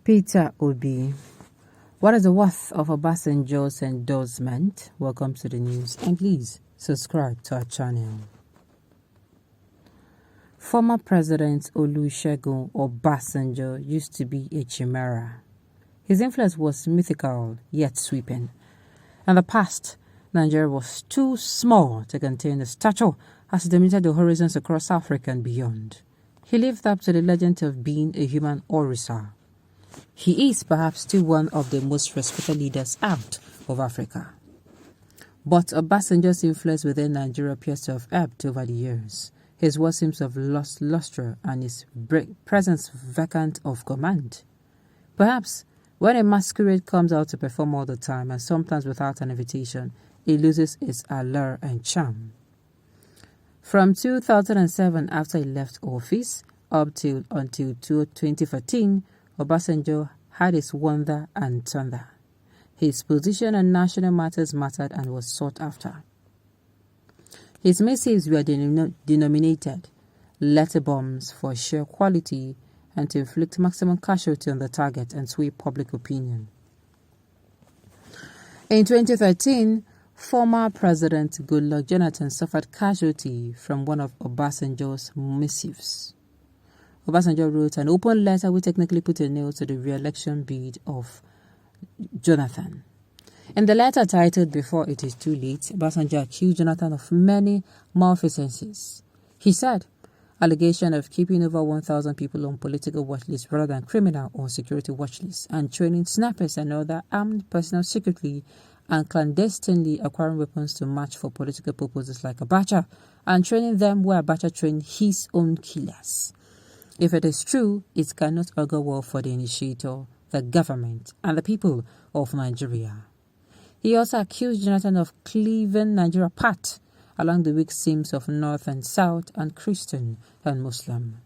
Peter Obi. What is the worth of Obasanjo's endorsement? Welcome to the news, and please subscribe to our channel. Former President Olusegun Obasanjo used to be a chimera. His influence was mythical yet sweeping. In the past, Nigeria was too small to contain the stature as it dominated the horizons across Africa and beyond. He lived up to the legend of being a human orator. He is perhaps still one of the most respected leaders out of Africa. But Obasanjo's influence within Nigeria appears to have ebbed over the years. His words seems to have lost luster and his presence vacant of command. Perhaps when a masquerade comes out to perform all the time and sometimes without an invitation, it loses its allure and charm. From 2007, after he left office, until 2014, Obasanjo had his wonder and thunder. His position on national matters mattered and was sought after. His missives were denominated letter bombs for sheer quality and to inflict maximum casualty on the target and sway public opinion. In 2013, former President Goodluck Jonathan suffered casualty from one of Obasanjo's missives. Obasanjo wrote an open letter which technically put a nail to the re-election bid of Jonathan. In the letter titled Before It Is Too Late, Obasanjo accused Jonathan of many malfeasances. He said, allegation of keeping over 1,000 people on political watch lists rather than criminal or security watch lists, and training snipers and other armed personnel secretly and clandestinely acquiring weapons to match for political purposes like Abacha, and training them where Abacha trained his own killers. If it is true, it cannot augur well for the initiator, the government, and the people of Nigeria. He also accused Jonathan of cleaving Nigeria apart along the weak seams of North and South and Christian and Muslim.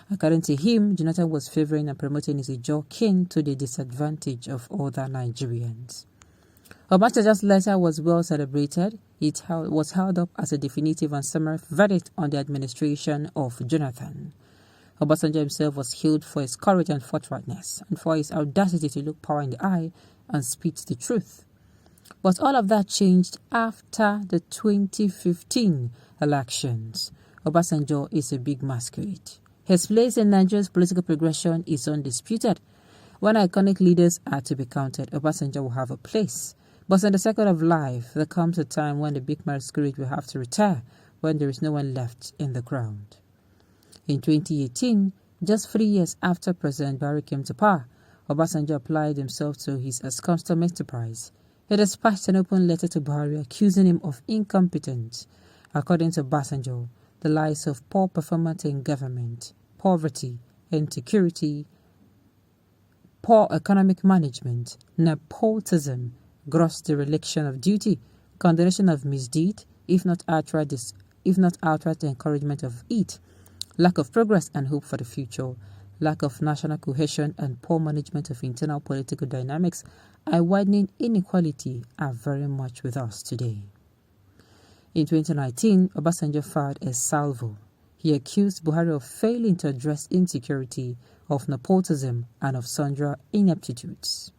According to him, Jonathan was favoring and promoting his Ijaw king to the disadvantage of other Nigerians. Obasanjo's letter was well celebrated. It was held up as a definitive and summary verdict on the administration of Jonathan. Obasanjo himself was hailed for his courage and forthrightness, and for his audacity to look power in the eye and speak the truth. But all of that changed after the 2015 elections. Obasanjo is a big masquerade. His place in Nigeria's political progression is undisputed. When iconic leaders are to be counted, Obasanjo will have a place. But in the circle of life, there comes a time when the big masquerade will have to retire, when there is no one left in the crowd. In 2018, just 3 years after President Buhari came to power, Obasanjo applied himself to his custom enterprise. He dispatched an open letter to Buhari accusing him of incompetence. According to Obasanjo, the lies of poor performance in government, poverty, insecurity, poor economic management, nepotism, gross dereliction of duty, condonation of misdeed, if not outright encouragement of it, lack of progress and hope for the future, lack of national cohesion and poor management of internal political dynamics and widening inequality are very much with us today. In 2019, Obasanjo fired a salvo. He accused Buhari of failing to address insecurity, of nepotism, and of sundry ineptitudes.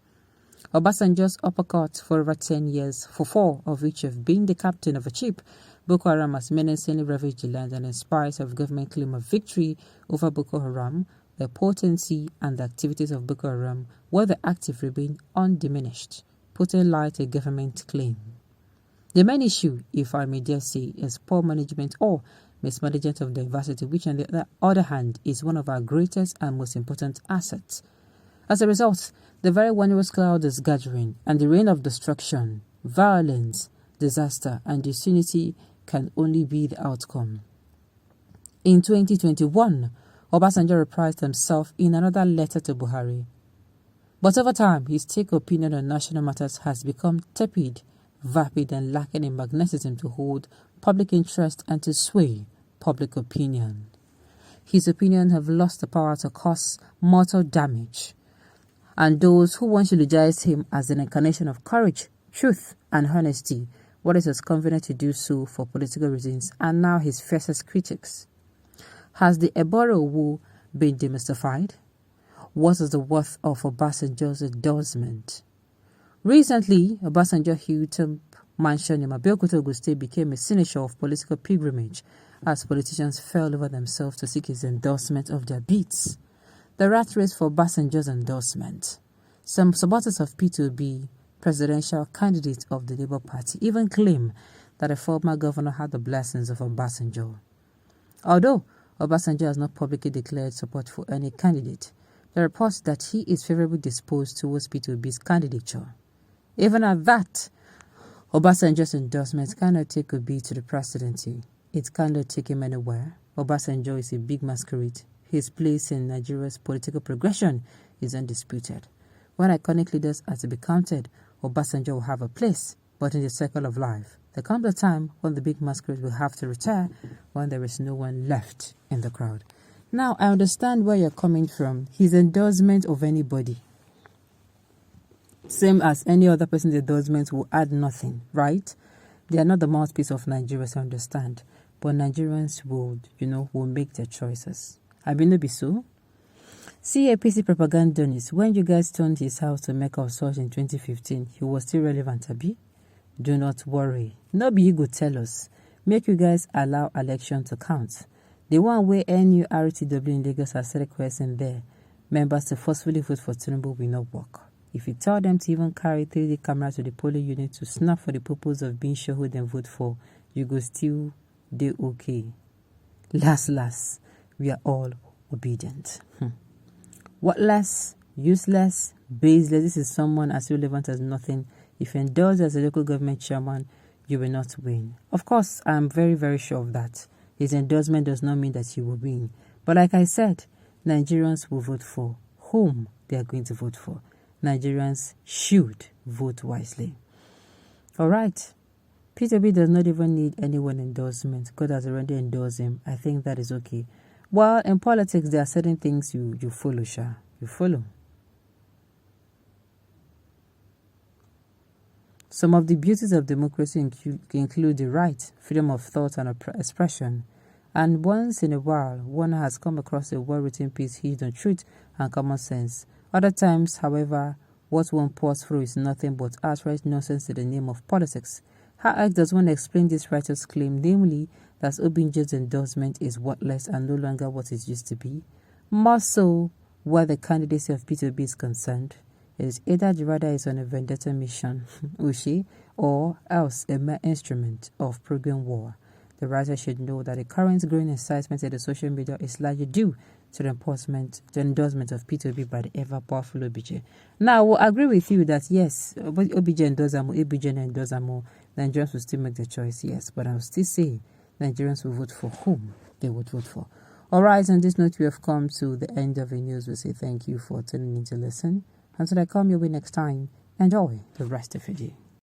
Obasanjo's uppercut for over 10 years, for 4 of which have been the captain of a ship, Boko Haram has menacingly ravaged the land, and in spite of government claim of victory over Boko Haram, the potency and the activities of Boko Haram, whether active, remain undiminished, putting light to government claim. The main issue, if I may dare say, is poor management or mismanagement of diversity, which on the other hand is one of our greatest and most important assets. As a result, the very wondrous cloud is gathering, and the rain of destruction, violence, disaster, and disunity can only be the outcome. In 2021, Obasanjo reprised himself in another letter to Buhari. But over time, his take opinion on national matters has become tepid, vapid, and lacking in magnetism to hold public interest and to sway public opinion. His opinions have lost the power to cause mortal damage, and those who once eulogized him as an incarnation of courage, truth, and honesty, what is as convenient to do so for political reasons, are now his fiercest critics. Has the Eboro Wu been demystified? What is the worth of Obasanjo's endorsement? Recently, Obasanjo Hilltop Mansion in Abeokuta, Ogun State became a signature of political pilgrimage as politicians fell over themselves to seek his endorsement of their bids. The rat race for Obasanjo's endorsement. Some supporters of P2B, presidential candidate of the Labour Party, even claim that the former governor had the blessings of Obasanjo. Although Obasanjo has not publicly declared support for any candidate, the reports that he is favorably disposed towards P2B's candidature. Even at that, Obasanjo's endorsement cannot take Obi to the presidency. It cannot take him anywhere. Obasanjo is a big masquerade. His place in Nigeria's political progression is undisputed. When iconic leaders are to be counted, Obasanjo will have a place, but in the circle of life, there comes a time when the big masquerade will have to retire when there is no one left in the crowd. Now, I understand where you're coming from. His endorsement of anybody, same as any other person's endorsement, will add nothing, right? They are not the mouthpiece of Nigeria, I understand. But Nigerians will make their choices. I mean, no be so. See APC propagandist, when you guys turned his house to Mecca of Such in 2015, he was still relevant, Abi? Do not worry. No be you go tell us. Make you guys allow election to count. The one where NURTW in Lagos has said requesting there, members to forcefully vote for Tinubu will not work. If you tell them to even carry 3D camera to the polling unit to snap for the purpose of being sure who they vote for, you go still do okay. Last, we are all obedient. Worthless, useless, baseless. This is someone as relevant as nothing. If you endorse as a local government chairman, you will not win. Of course, I am very, very sure of that. His endorsement does not mean that he will win. But like I said, Nigerians will vote for whom they are going to vote for. Nigerians should vote wisely. All right. P2B does not even need anyone endorsement. God has already endorsed him. I think that is okay. Well, in politics, there are certain things you follow, Sha. You follow. Some of the beauties of democracy include the right, freedom of thought and expression. And once in a while, one has come across a well-written piece hinged on truth and common sense. Other times, however, what one pours through is nothing but outright nonsense in the name of politics. How else does one explain this writer's claim, namely that Obasanjo's endorsement is worthless and no longer what it used to be? More so, where the candidacy of P2B is concerned, it is either the writer is on a vendetta mission, or else a mere instrument of program war. The writer should know that the current growing incitement in the social media is largely due to the endorsement of P2B by the ever-powerful OBJ. Now, I will agree with you that yes, OBJ endorses more, ABJ endorses more, Nigerians will still make the choice, yes. But I will still say Nigerians will vote for whom they would vote for. All right, on this note, we have come to the end of the news. We say thank you for tuning in to listen. Until I come your way next time, enjoy the rest of your day.